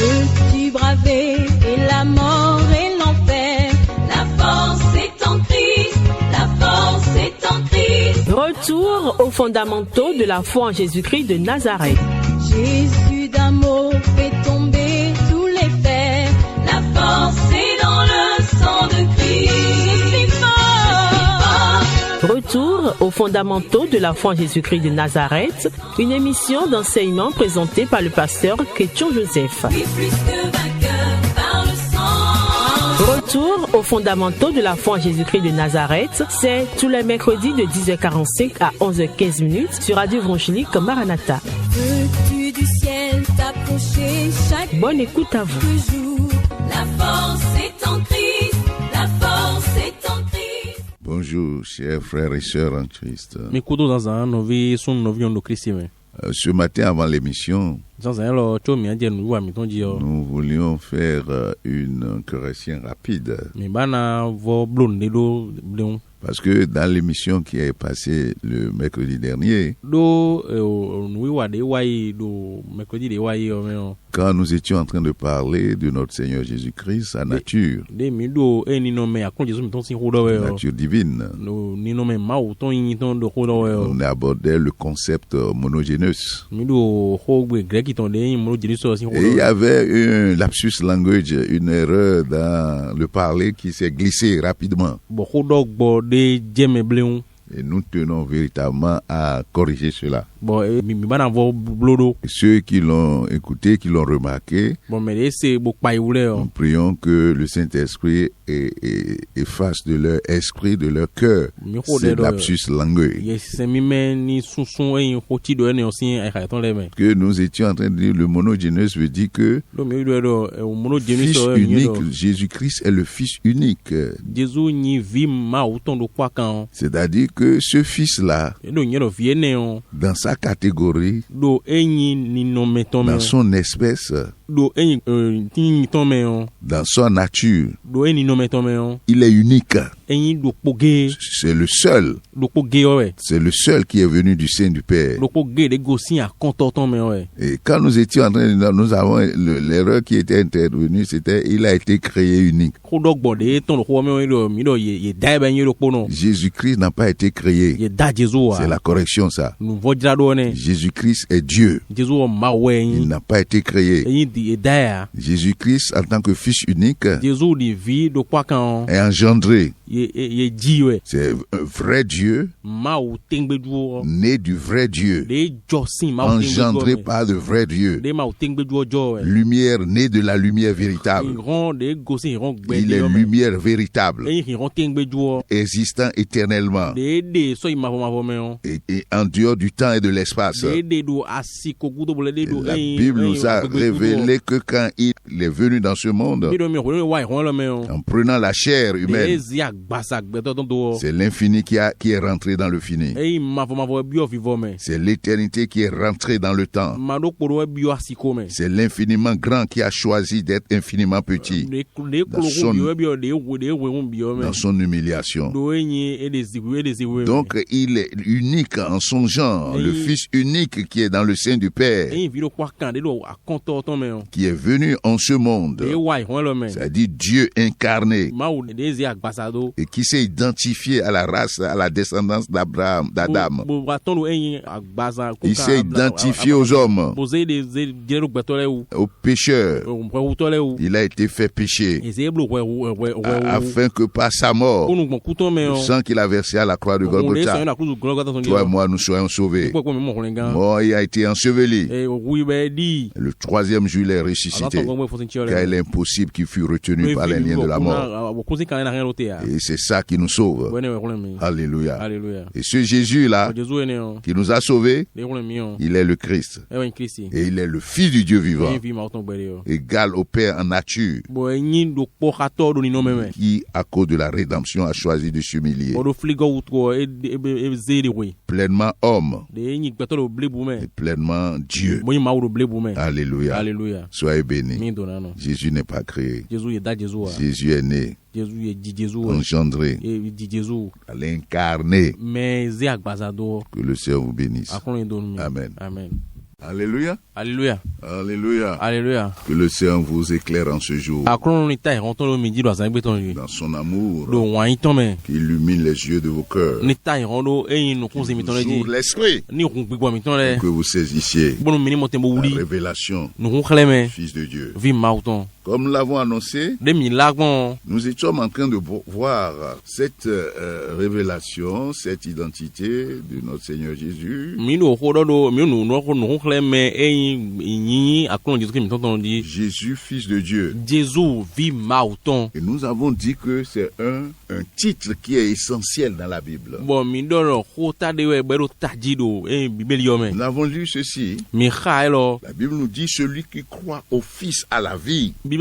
Peux-tu braver et la mort et l'enfer? La force est en Christ, la force est en Christ. Retour aux fondamentaux de la foi en Jésus-Christ de Nazareth. Jésus d'un mot fait tomber tous les fers. La force est dans le sang de Christ. Je suis fort. Retour aux fondamentaux de la foi en Jésus-Christ de Nazareth, une émission d'enseignement présentée par le pasteur Kétion Joseph. Et plus que vainqueur par le sang. Retour aux fondamentaux de la foi en Jésus-Christ de Nazareth, c'est tous les mercredis de 10h45 à 11h15 sur Radio Évangélique Maranatha. Veux-tu du ciel t'approcher chaque Bonne écoute à vous. jour? La force est en Christ, la force est en Christ. Bonjour, chers frères et sœurs en Christ. Ce matin, avant l'émission, nous voulions faire une correction rapide. Parce que dans l'émission qui est passée le mercredi dernier, quand nous étions en train de parler de notre Seigneur Jésus-Christ, sa nature, nature divine, on abordait le concept monogénus. Et il y avait un lapsus language, une erreur dans le parler qui s'est glissé rapidement. Et nous tenons véritablement à corriger cela. Ceux qui l'ont écouté, qui l'ont remarqué, nous prions que le Saint-Esprit efface de leur esprit, de leur cœur, ces lapsus language. Que nous étions en train de dire, le monogénus veut dire que Fils unique, Jésus-Christ est le Fils unique. C'est-à-dire que ce Fils-là, dans sa catégorie, dans son espèce, dans sa nature, il est unique. C'est le seul. C'est le seul qui est venu du sein du Père. Et quand nous étions en train de... Nous avons l'erreur qui était intervenue, c'était il a été créé unique. Jésus-Christ n'a pas été créé. C'est la correction, ça. Jésus-Christ est Dieu. Il n'a pas été créé. Jésus-Christ, en tant que Fils unique, est engendré. C'est un vrai Dieu, né du vrai Dieu, engendré par le vrai Dieu, lumière née de la lumière véritable. Il est lumière véritable, existant éternellement, et en dehors du temps et de l'espace. La Bible nous a révélé que quand il est venu dans ce monde, en prenant la chair humaine, c'est l'infini qui est rentré dans le fini. C'est l'éternité qui est rentrée dans le temps. C'est l'infiniment grand qui a choisi d'être infiniment petit dans son humiliation. Donc il est unique en son genre, le Fils unique qui est dans le sein du Père, qui est venu en ce monde, c'est-à-dire Dieu incarné, et qui s'est identifié à la race, à la descendance d'Abraham, d'Adam. Il s'est identifié aux hommes, aux pécheurs. Il a été fait pécher afin que par sa mort, le sang qu'il a versé à la croix de Golgotha, toi et moi nous soyons sauvés. Mort, il a été enseveli. Le troisième jour, il est ressuscité, car il est impossible qu'il fût retenu par les liens de la mort. Et c'est ça qui nous sauve. Alléluia. Et ce Jésus-là, qui nous a sauvés, il est le Christ. Et il est le Fils du Dieu vivant, égal au Père en nature, qui, à cause de la rédemption, a choisi de s'humilier. Pleinement homme et pleinement Dieu. Alléluia. Soyez bénis. Jésus n'est pas créé. Jésus est né, engendré, l'incarné. Que le Seigneur vous bénisse. Amen. Alléluia. Alléluia. Alléluia. Alléluia. Que le Seigneur vous éclaire en ce jour. Dans son amour. Qui illumine les yeux de vos cœurs. Jour l'esprit. Que vous saisissiez la révélation du Fils de Dieu. Comme nous l'avons annoncé, nous étions en train de voir cette révélation, cette identité de notre Seigneur Jésus. Jésus, Fils de Dieu. Et nous avons dit que c'est un titre qui est essentiel dans la Bible. Nous avons lu ceci. La Bible nous dit celui qui croit au Fils a la vie. Et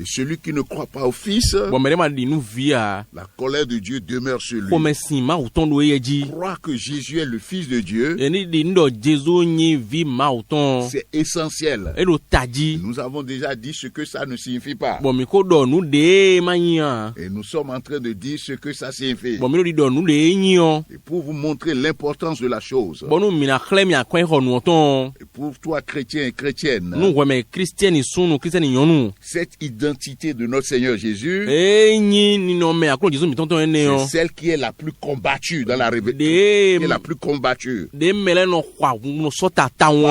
celui qui ne croit pas au Fils, la colère de Dieu demeure sur lui. Croire que Jésus est le Fils de Dieu, c'est essentiel. Nous avons déjà dit ce que ça ne signifie pas. Et nous sommes en train de dire ce que ça signifie. Et pour vous montrer l'importance de la chose. Et pour toi, chrétien et chrétienne, cette identité de notre Seigneur Jésus, c'est celle qui est la plus combattue dans la révélation, qui est la plus combattue par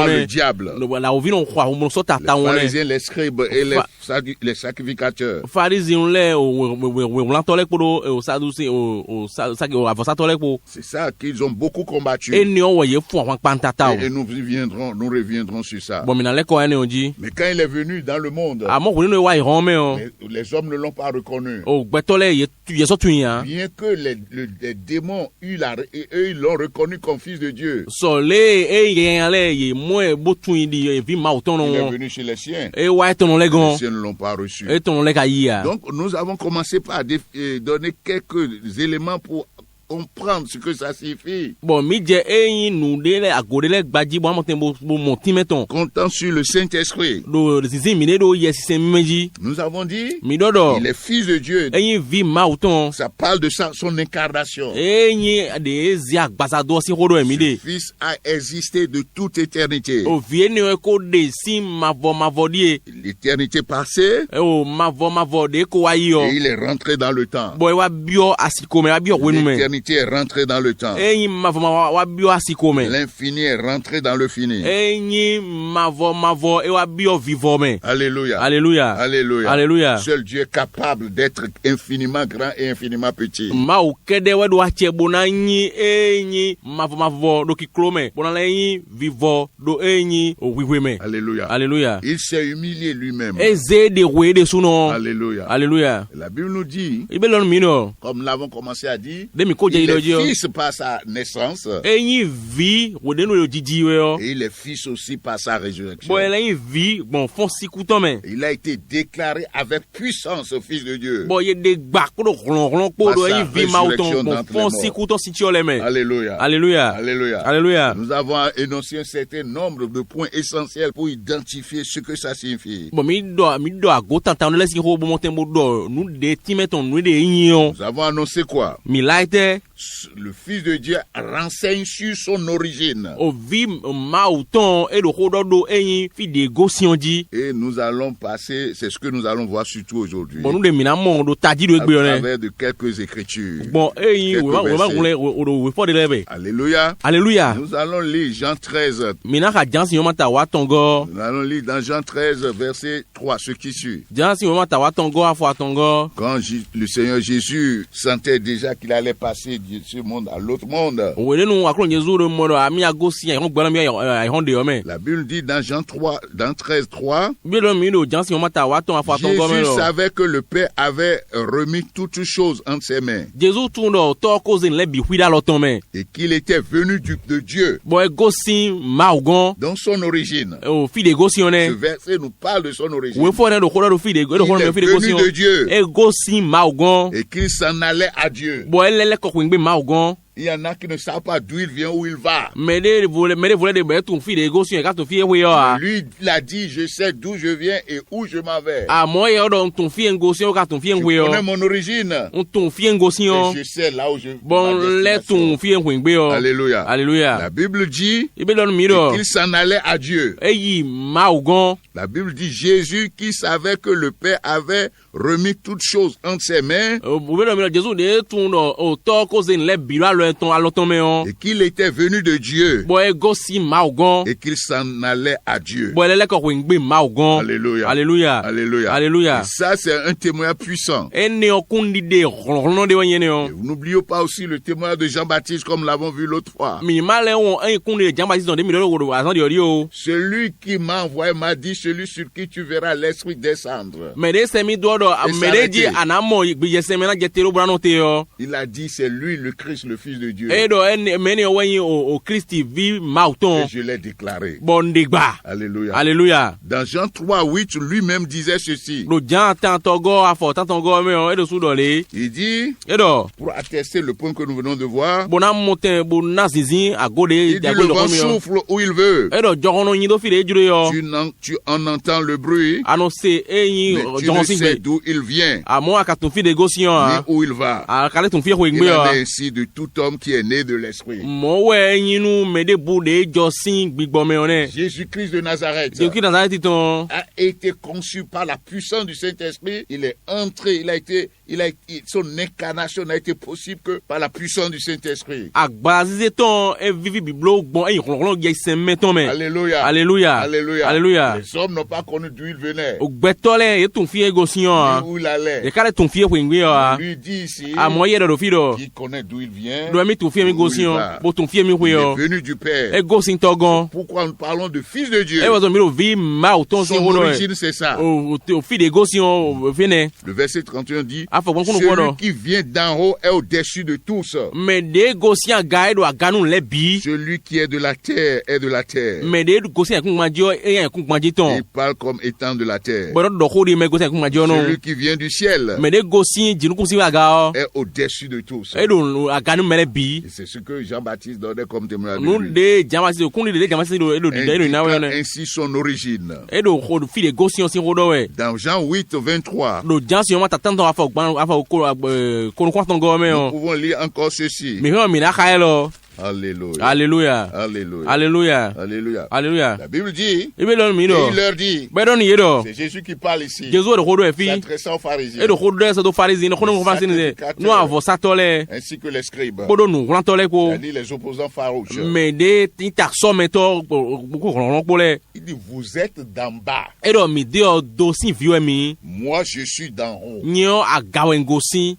le diable. Les pharisiens, les scribes et les sacrificateurs. C'est ça qu'ils ont beaucoup combattu. Et nous reviendrons sur ça. Mais quand il est venu dans le monde, les hommes ne l'ont pas reconnu. Bien que les démons ils l'ont reconnu comme Fils de Dieu. Il est venu chez les siens. Les siens ne l'ont pas reçu. Donc nous avons commencé par donner quelques éléments pour comprendre ce que ça signifie. Comptant sur le Saint-Esprit. Nous avons dit il est Fils de Dieu. Ça parle de son incarnation. Ce Fils a existé de toute éternité. L'éternité passée. Et il est rentré dans le temps. L'éternité est rentré dans le temps. L'infini est rentré dans le fini. Alléluia. Alléluia. Alléluia. Alléluia. Seul Dieu est capable d'être infiniment grand et infiniment petit. Alléluia. Alléluia. Il s'est humilié lui-même. Alléluia. Alléluia. La Bible nous dit, comme nous l'avons commencé à dire, il est fils par sa naissance et il est fils aussi par sa résurrection. Il a été déclaré avec puissance Fils de Dieu par sa résurrection d'entre les morts. Alléluia. Alléluia. Alléluia. Alléluia. Nous avons énoncé un certain nombre de points essentiels pour identifier ce que ça signifie. Nous avons annoncé quoi? Le Fils de Dieu renseigne sur son origine. Et nous allons passer, c'est ce que nous allons voir surtout aujourd'hui, à travers de quelques écritures. Alléluia. Alléluia. Nous allons lire Jean 13. Nous allons lire dans Jean 13, verset 3, ce qui suit. Quand le Seigneur Jésus sentait déjà qu'il allait passer de ce monde à l'autre monde, la Bible dit dans Jean 3, dans 13, 3, Jésus savait que le Père avait remis toutes choses entre ses mains et qu'il était venu de Dieu. Dans son origine, ce verset nous parle de son origine. Il est venu de Dieu et qu'il s'en allait à Dieu. Il y en a qui ne savent pas d'où il vient, où il va. Mais lui, il a dit, je sais d'où je viens et où je m'en vais. Je connais mon origine. Et je sais là où je vais. Alléluia. Alléluia. La Bible dit qu'il s'en allait à Dieu. La Bible dit Jésus qui savait que le Père avait remis toutes choses entre ses mains et qu'il était venu de Dieu et qu'il s'en allait à Dieu. Alléluia. Alléluia. Alléluia. Alléluia. Et ça, c'est un témoignage puissant. Et n'oublions pas aussi le témoignage de Jean-Baptiste comme l'avons vu l'autre fois. Celui qui m'a envoyé m'a dit, celui sur qui tu verras l'Esprit descendre. Il a dit, c'est lui le Christ, le Fils de Dieu. Et je l'ai déclaré. Alléluia. Alléluia. Dans Jean 3:8, lui-même disait ceci. Il dit, pour attester le point que nous venons de voir, il dit, le vent souffle où il veut. Tu en entends le bruit, mais tu ne sais d'où il vient, ni où il va. Il en est ainsi de tout homme qui est né de l'Esprit. Jésus-Christ de Nazareth a été conçu par la puissance du Saint-Esprit. Il est entré, son incarnation n'a été possible que par la puissance du Saint-Esprit. Alléluia. Alléluia. Alléluia. Alléluia. Les hommes n'ont pas connu d'où il venait, où il allait. Lui dit ici, qui connaît d'où il vient, où il va. Il est venu du Père. Pourquoi nous parlons de Fils de Dieu? Son origine, c'est ça. Le verset 31 dit, celui qui vient d'en haut est au-dessus de tous. Celui qui est de la terre est de la terre. Il parle comme étant de la terre. Celui qui vient du ciel est au-dessus de tous. Et c'est ce que Jean-Baptiste donnait comme témoignage de lui. Ainsi son origine. Dans Jean 8:23, nous pouvons lire encore ceci. Alléluia. Alléluia. Alléluia. Alléluia. Alléluia. Alléluia. La Bible dit, et il leur dit, c'est Jésus qui parle ici, s'adressant aux pharisiens, ainsi que les scribes, c'est-à-dire les opposants farouches. Il dit, vous êtes d'en bas. Moi, je suis d'en haut.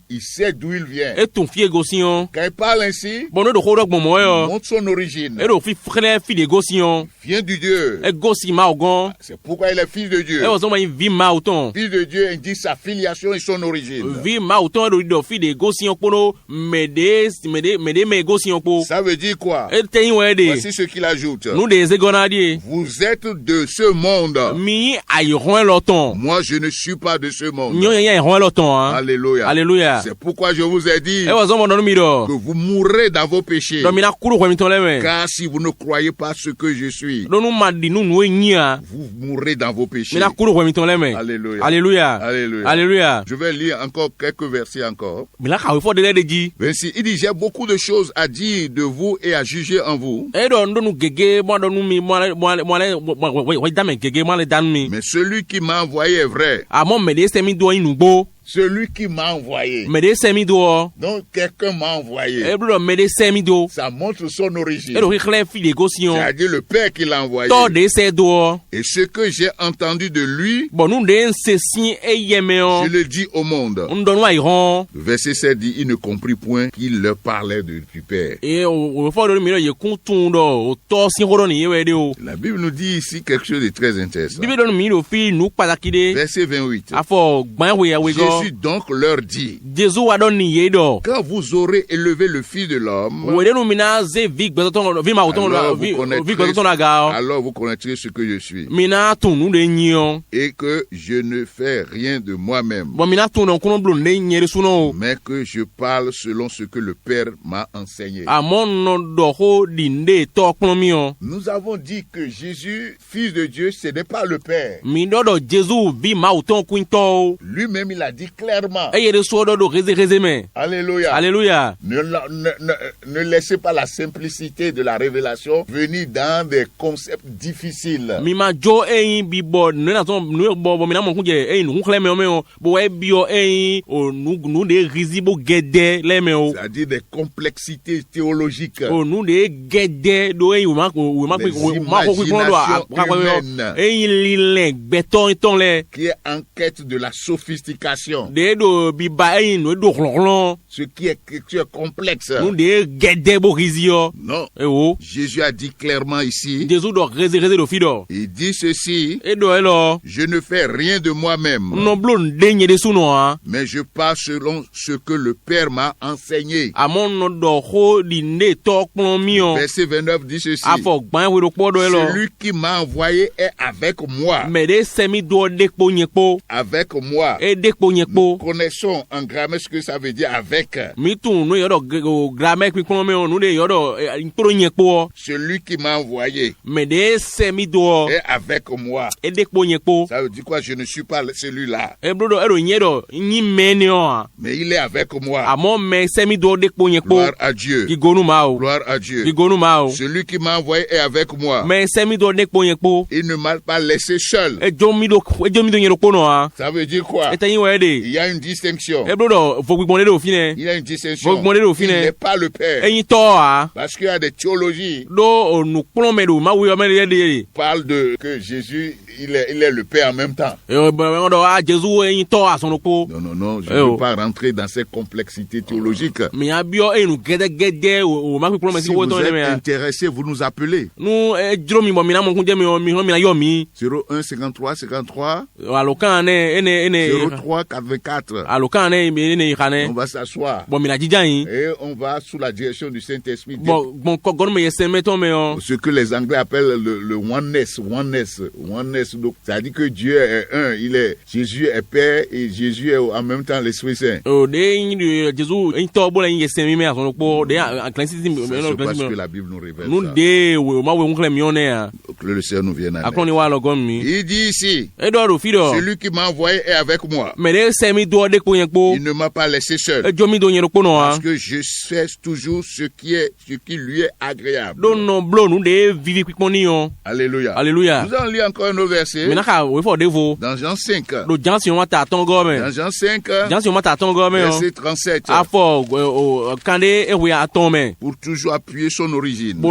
Il sait d'où il vient. Quand il parle ainsi, montre son origine. Vient du Dieu. C'est pourquoi il est fils de Dieu. Fils de Dieu indique sa filiation et son origine. Ça veut dire quoi? Voici ce qu'il ajoute. Vous êtes de ce monde. Moi, je ne suis pas de ce monde. Alléluia. Alléluia. C'est pourquoi je vous ai dit que vous mourrez dans vos péchés. Car si vous ne croyez pas ce que je suis, vous mourrez dans vos péchés. Alléluia. Alléluia. Alléluia. Alléluia. Je vais lire encore quelques versets encore. Verset, il dit, j'ai beaucoup de choses à dire de vous et à juger en vous. Mais celui qui m'a envoyé est vrai. Celui qui m'a envoyé. Donc quelqu'un m'a envoyé. Ça montre son origine. C'est-à-dire le Père qui l'a envoyé. Et ce que j'ai entendu de lui, je le dis au monde. Le verset 7 dit, il ne comprit point qu'il leur parlait du Père. La Bible nous dit ici quelque chose de très intéressant. Verset 28. Jésus donc leur dit, quand vous aurez élevé le Fils de l'homme, alors vous connaîtrez ce que je suis, et que je ne fais rien de moi-même, mais que je parle selon ce que le Père m'a enseigné. Nous avons dit que Jésus, Fils de Dieu, ce n'est pas le Père. Lui-même, il a dit clairement. Alléluia. Alléluia. Ne laissez pas la simplicité de la révélation venir dans des concepts difficiles. C'est-à-dire des complexités théologiques. Des imaginations humaines qui est en quête de la sophistication. Ce qui est complexe. Non. Jésus a dit clairement ici. Il dit ceci. Je ne fais rien de moi-même, mais je parle selon ce que le Père m'a enseigné. Verset 29 dit ceci. Celui qui m'a envoyé est avec moi. Avec moi. Nous connaissons en grammaire ce que ça veut dire avec. Celui qui m'a envoyé est avec moi. Ça veut dire quoi? Je ne suis pas celui-là, mais il est avec moi. Gloire à Dieu. Gloire à Dieu. Celui qui m'a envoyé est avec moi. Il ne m'a pas laissé seul. Ça veut dire quoi? Il y a une distinction. Il y a une distinction. Il n'est pas le Père. Parce qu'il y a des théologies qui parlent de que Jésus il est le Père en même temps. Non, je ne veux pas rentrer dans ces complexités théologiques. Si vous êtes intéressé, vous nous appelez. 01 53 53 03 44. On va s'asseoir et on va sous la direction du Saint-Esprit. Ce que les Anglais appellent le oneness. Donc, ça dit que Dieu est un. Jésus est Père et Jésus est en même temps l'Esprit Saint. C'est ce que la Bible nous révèle. Que le Seigneur nous vienne en aide. Il dit ici, celui qui m'a envoyé est avec moi. Il ne m'a pas laissé seul. Parce que je fais toujours ce qui lui est agréable. Alléluia. Alléluia. Nous allons lire encore un autre verset. Dans Jean 5. Dans Jean 5. Verset 37. Pour toujours appuyer son origine. Il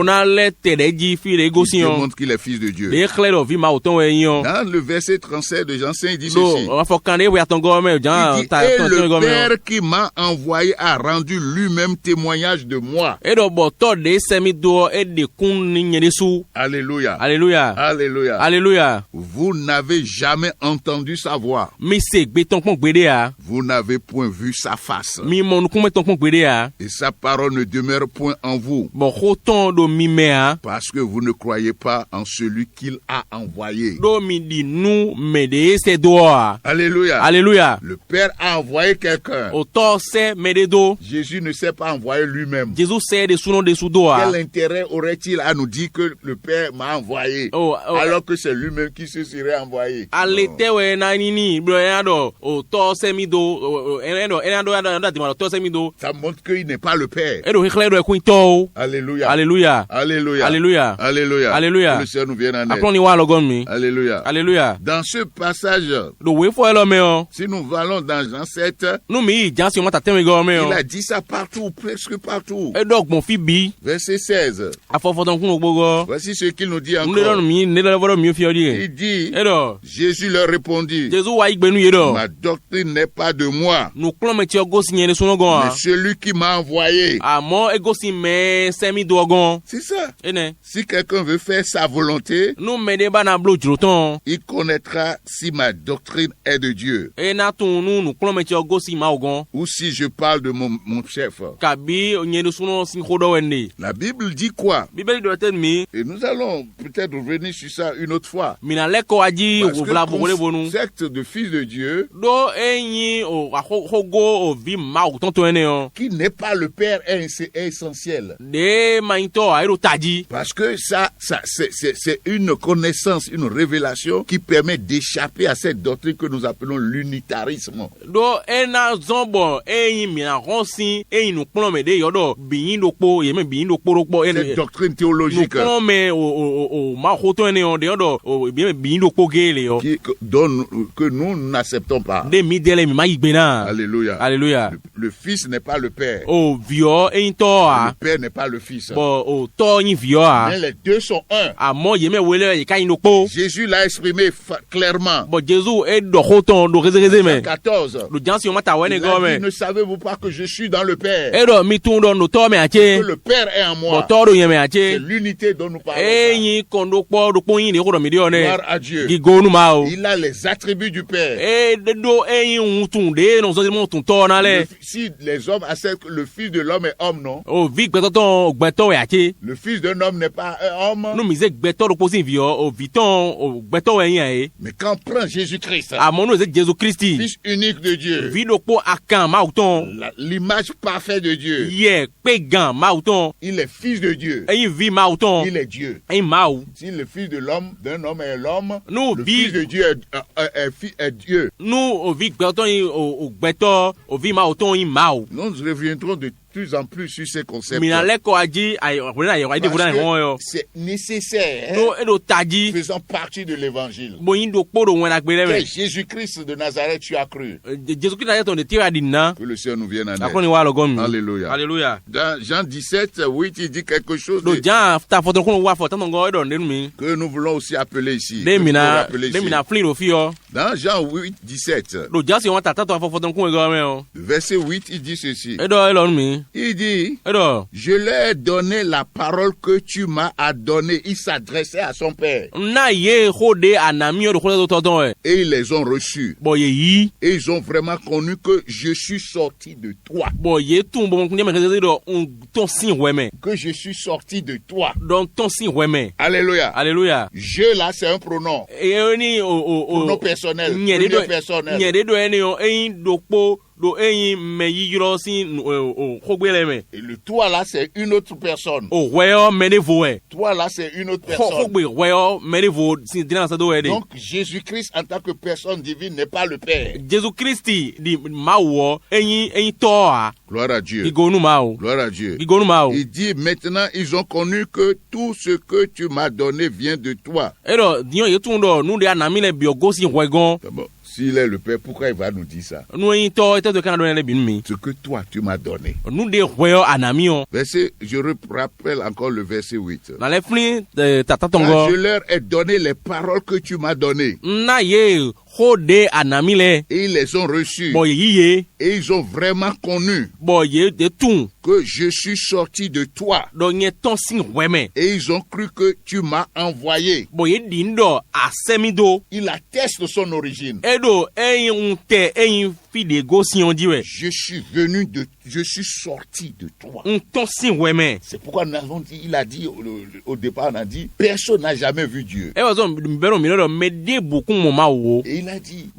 montre qu'il est fils de Dieu. Dans le verset 37 de Jean 5, il dit ceci. Il dit, et le Père qui m'a envoyé a rendu lui-même témoignage de moi. Alléluia. Alléluia. Alléluia. Alléluia. Vous n'avez jamais entendu sa voix. Vous n'avez point vu sa face. Et sa parole ne demeure point en vous. Parce que vous ne croyez pas en celui qu'il a envoyé. Alléluia. Alléluia. Le Père a envoyé quelqu'un. Jésus ne s'est pas envoyé lui-même. Quel intérêt aurait-il à nous dire que le Père m'a envoyé alors que c'est lui-même qui se serait envoyé? Ça montre qu'il n'est pas le Père. Alléluia. Alléluia. Alléluia. Alléluia. Alléluia. Alléluia. Que le Seigneur nous vienne en aide. Alléluia. Alléluia. Dans ce passage, si nous allons dans Jean 7, il a dit ça partout, presque partout. Verset 16. Voici ce qu'il nous dit encore. Il dit, Jésus leur répondit, ma doctrine n'est pas de moi, mais celui qui m'a envoyé. C'est ça. Si quelqu'un veut faire sa volonté, il connaîtra si ma doctrine est de Dieu. ou si je parle de mon chef. La Bible dit quoi? Et nous allons peut-être revenir sur ça une autre fois. Parce que secte de fils de Dieu qui n'est pas le Père est essentiel. Parce que ça c'est une connaissance, une révélation qui permet d'échapper à cette doctrine que nous appelons l'unitarisme. Cette doctrine théologique que nous n'acceptons pas. Alléluia. Alléluia. Le Fils n'est pas le Père. Le Père n'est pas le Fils. Mais les deux sont un. Jésus l'a exprimé clairement. 14. Ne savez-vous pas que je suis dans le Père? Que le Père est en moi. C'est l'unité dont nous parlons. Gloire à Dieu. Il a les attributs du Père. Si les hommes acceptent que le Fils de l'homme est homme, non? Le Fils d'un homme n'est pas un homme. Mais quand on prend Jésus-Christ, Fils unique de Dieu, l'image parfaite de Dieu, il est Fils de Dieu, il est Dieu. Si le Fils de l'homme, d'un homme est l'homme, le Fils de Dieu est Dieu. Nous reviendrons de plus en plus sur ces concepts. C'est nécessaire, faisant partie de l'évangile. Quel Jésus-Christ de Nazareth tu as cru? Que le Seigneur nous vienne en aide. Alléluia. Alléluia. Dans Jean 17, 8, il dit quelque chose que nous voulons aussi appeler ici. Dans Jean 8, 17, verset 8, il dit ceci. Il dit, je leur ai donné la parole que tu m'as donnée. Il s'adressait à son père. Et ils les ont reçus. Et ils ont vraiment connu que je suis sorti de toi. Que je suis sorti de toi. Alléluia. Alléluia. Je là, c'est un pronom. Pronom personnel. Premier personnel. Et le toi là, c'est une autre personne. Toi là, c'est une autre personne. Donc Jésus-Christ en tant que personne divine n'est pas le Père. Gloire à Dieu. Gloire à Dieu. Il dit maintenant ils ont connu que tout ce que tu m'as donné vient de toi. D'abord, s'il est le Père, pourquoi il va nous dire ça? Ce que toi, tu m'as donné. Verset, je rappelle encore le verset 8. Car je leur ai donné les paroles que tu m'as données. Et ils les ont reçus. Et ils ont vraiment connu que je suis sorti de toi. Et ils ont cru que tu m'as envoyé. Il atteste de son origine. Je suis sorti de toi. C'est pourquoi nous avons dit, il a dit au départ, on a dit, personne n'a jamais vu Dieu. Et il a dit,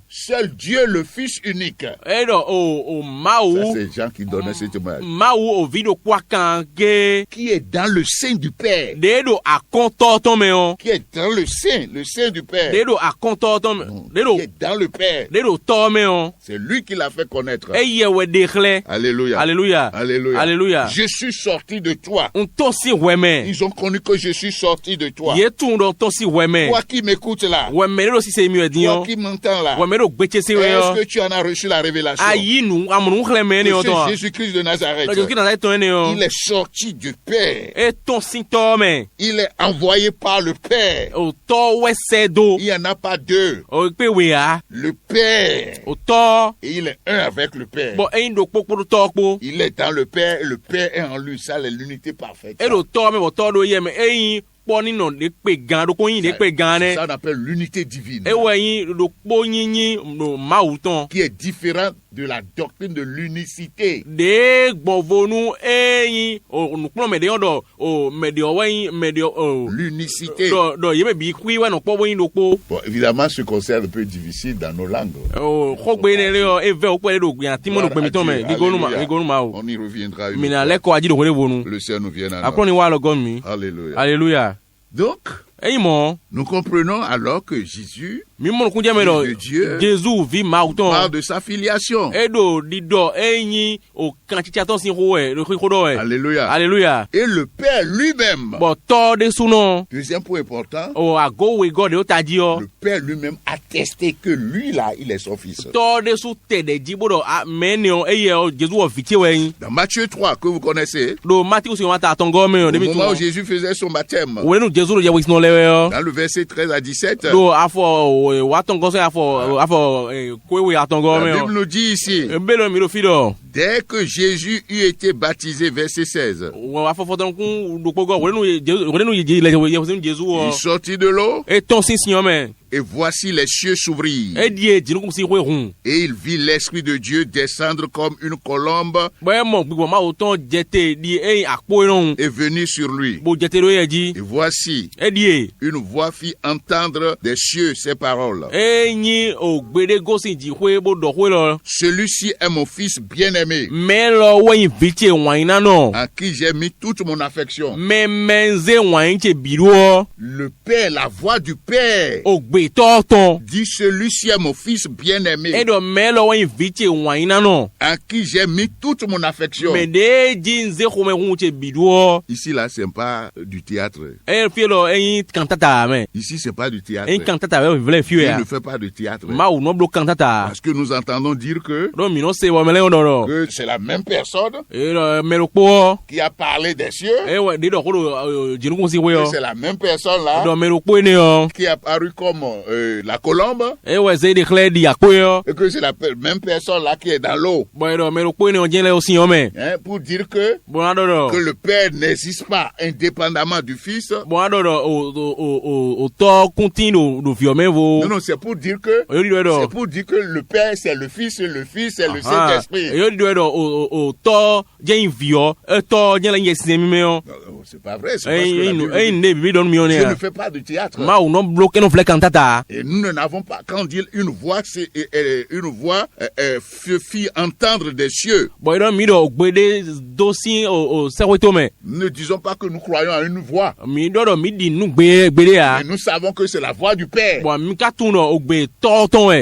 seul Dieu, le Fils unique. Ça, c'est Jean qui donnait ce témoignage. Qui est dans le sein du Père. Qui est dans le sein du Père. Qui est dans le Père. C'est lui qui l'a fait connaître. Alléluia. Alléluia. Alléluia. Alléluia. Je suis sorti de toi. Ils ont connu que je suis sorti de toi. Toi qui m'écoutes là. Toi qui m'entends là. Est-ce que tu en as reçu la révélation? C'est Jésus-Christ de Nazareth. Il est sorti du Père. Il est envoyé par le Père. Il n'y en a pas deux. Le Père. Et il est un avec le Père. Il est dans le Père et le Père est en lui. Ça, c'est l'unité parfaite. poni no de pe gan do ko yin de pe gan ne. Ça on appelle l'unité divine. E we yin do po yin no mauton qui est différent de la doctrine de l'unicité. De gbovonu yin o nu klo me de odo o me de o yin me de o l'unicité. Do yeme bi kwi we no po yin do po. Bon, évidemment ce concept un peu difficile dans nos langues. O ko gbe ne le o e ve o pe do gbe ati mo no gbe mi ton me digonu ma o. On y reviendra une mina le ko aji do wonu. Le Seigneur nous vienne en akoni wa lo gon mi. Alléluia. Alléluia. Donc, nous comprenons alors que Jésus, de Dieu, Jésus vit parle de sa filiation. Alléluia. Alléluia. Et le Père lui-même, deuxième point important, le Père lui-même attestait que lui là, il est son fils. Dans Matthieu 3, que vous connaissez, au moment où Jésus faisait son baptême, dans le verset 13 à 17, la Bible nous dit ici, dès que Jésus eut été baptisé, verset 16, il sortit de l'eau, et voici les cieux s'ouvrirent. Et il vit l'Esprit de Dieu descendre comme une colombe et venir sur lui. Et voici, une voix fit entendre des cieux ces paroles. Celui-ci est mon fils bien-aimé, en qui j'ai mis toute mon affection. Le Père, la voix du Père, dit celui-ci est mon fils bien-aimé, en qui j'ai mis toute mon affection. Ici là c'est pas du théâtre. Ici c'est pas du théâtre. Il ne fait pas de théâtre. Parce que nous entendons dire que c'est la même personne qui a parlé des cieux. C'est la même personne là qui a paru comme la colombe. Et que c'est la même personne là qui est dans l'eau. Pour dire que le Père n'existe pas indépendamment du Fils. Non, c'est pour dire que le Père c'est le Fils et le Fils c'est le Saint-Esprit. C'est pas vrai, c'est parce que Dieu ne fait pas de théâtre. Et nous n'avons pas, quand on dit une voix, c'est une voix fit entendre des cieux. Ne disons pas que nous croyons à une voix. Mais nous savons que c'est la voix du Père.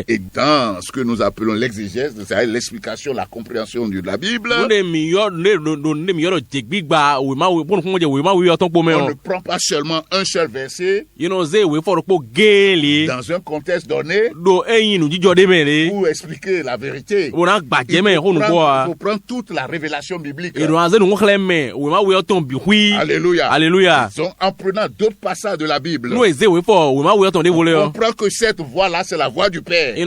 Et dans ce que nous appelons l'exégèse, c'est l'explication, la compréhension de la Bible, on ne prend pas seulement un seul verset dans un contexte donné pour expliquer la vérité. Il faut prendre toute la révélation biblique. Alléluia. Alléluia. Donc, en prenant d'autres passages de la Bible, on comprend que cette voix-là, c'est la voix du Père. Et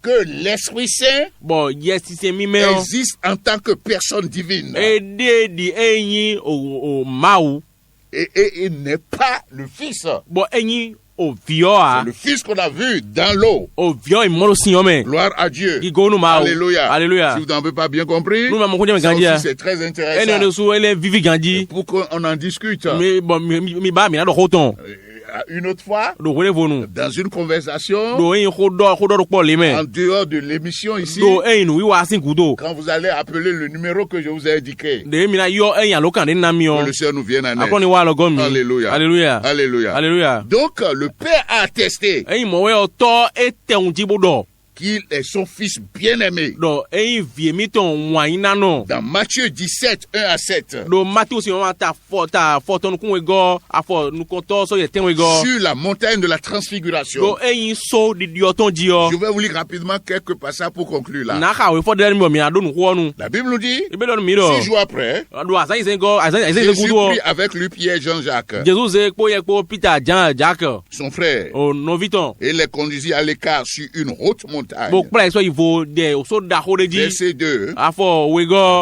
que l'Esprit Saint existe en tant que personne divine. Et n'est pas le Fils. C'est le Fils qu'on a vu dans l'eau. Gloire à Dieu. Alléluia. Alléluia. Si vous n'avez pas bien compris, c'est très intéressant. Pour qu'on en discute. Une autre fois, dans une conversation, en dehors de l'émission ici, quand vous allez appeler le numéro que je vous ai indiqué, que le Seigneur nous vienne en aide. Alléluia. Alléluia. Alléluia. Alléluia. Donc, le Père a attesté qu'il est son fils bien-aimé. Dans Matthieu 17, 1 à 7. Sur la montagne de la transfiguration. Je vais vous lire rapidement quelques passages pour conclure là. La Bible nous dit, 6 jours après, Jésus prit avec lui Pierre, Jean-Jacques, son frère, et les conduisit à l'écart sur une haute montagne montagne. Verset 2. La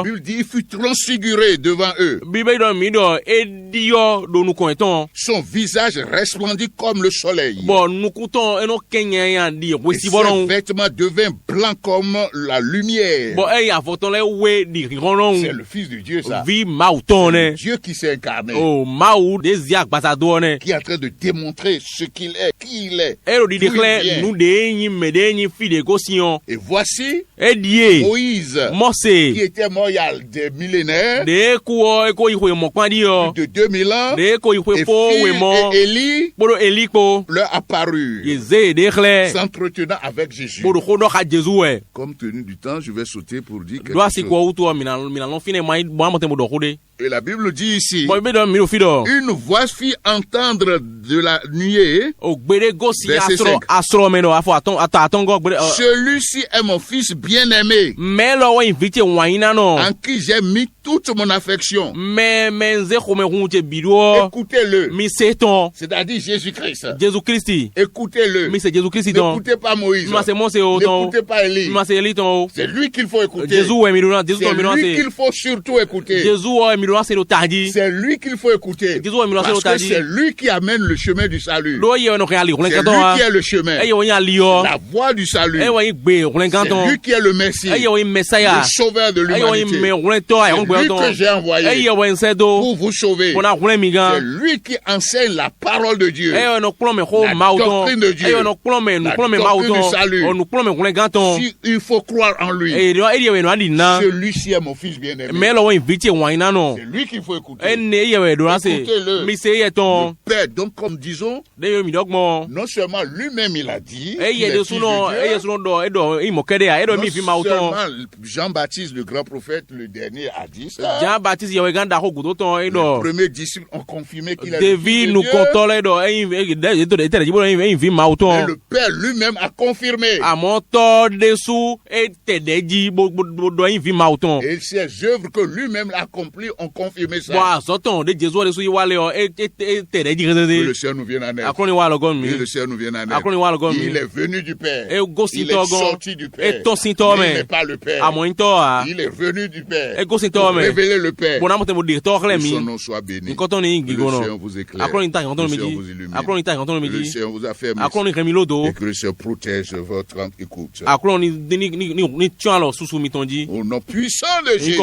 Bible dit, il fut transfiguré devant eux. Son visage resplendit comme le soleil. Ses vêtements devinrent blancs comme la lumière. C'est le Fils de Dieu, ça. C'est Dieu qui s'est incarné. Qui est en train de démontrer ce qu'il est, qui il est. Et voici Moïse, qui était mort il y a des millénaires, de 2000 ans, et Élie leur apparu, s'entretenant avec Jésus. Comme tenu du temps, je vais sauter pour dire quelque chose. Et la Bible dit ici, une voix fit entendre de la nuée, verset 5. Celui-ci est mon fils bien-aimé, en qui j'ai mis toute mon affection. Écoutez-le. C'est-à-dire Jésus-Christ. Écoutez-le. N'écoutez pas Moïse. N'écoutez pas Élie. C'est lui qu'il faut écouter. C'est lui qu'il faut surtout écouter. C'est lui qu'il faut écouter. Parce que c'est lui qui amène le chemin du salut. C'est lui qui est le chemin. La voie du salut. C'est lui qui est le Messie. Le sauveur de l'humanité. C'est lui que j'ai envoyé pour vous sauver. C'est lui qui enseigne la parole de Dieu. La doctrine de Dieu. La doctrine du salut. Si il faut croire en lui. Celui-ci est mon fils bien-aimé. C'est lui qu'il faut écouter. Écoutez-le. Le Père, donc comme disons, non seulement lui-même il a dit, non seulement Jean-Baptiste, le grand prophète, le dernier, a dit ça. Les premiers disciples ont confirmé qu'il est le Fils de Dieu. Et le Père lui-même a confirmé. Et ces œuvres que lui-même a accomplies ont confirmé ça. Que le Seigneur nous vienne en aide. Que le Seigneur nous vienne en aide. Il est venu du Père. Il est sorti du Père. Mais il n'est pas le Père. Il est venu du Père pour révéler le Père. Que son nom soit béni. Que le Seigneur vous éclaire. Que le Seigneur vous illumine. Que le Seigneur vous affermisse. Et que le Seigneur protège votre écoute. Au nom puissant de Jésus.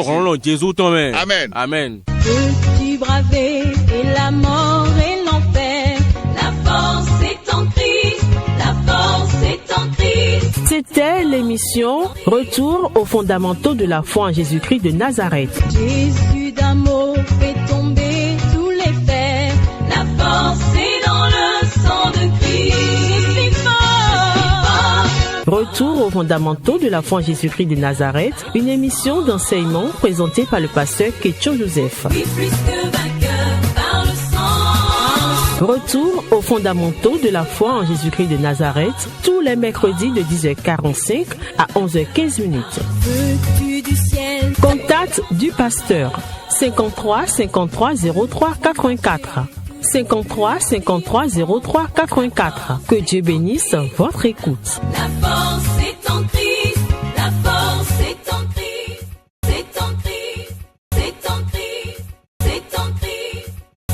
Amen. Amen. Peux-tu braver et la mort et l'enfer? La force est en Christ, la force est en Christ. C'était l'émission Retour aux fondamentaux de la foi en Jésus-Christ de Nazareth. Jésus d'amour fait tomber tous les fers. La force est dans le sang de Christ. Je suis fort. Retour aux fondamentaux de la foi en Jésus-Christ de Nazareth, une émission d'enseignement présentée par le pasteur Ketcho Joseph. Retour aux fondamentaux de la foi en Jésus-Christ de Nazareth, tous les mercredis de 10h45 à 11h15. Contact du pasteur 53 53 03 84. 53 53 03 84. Que Dieu bénisse votre écoute. La force est en Christ.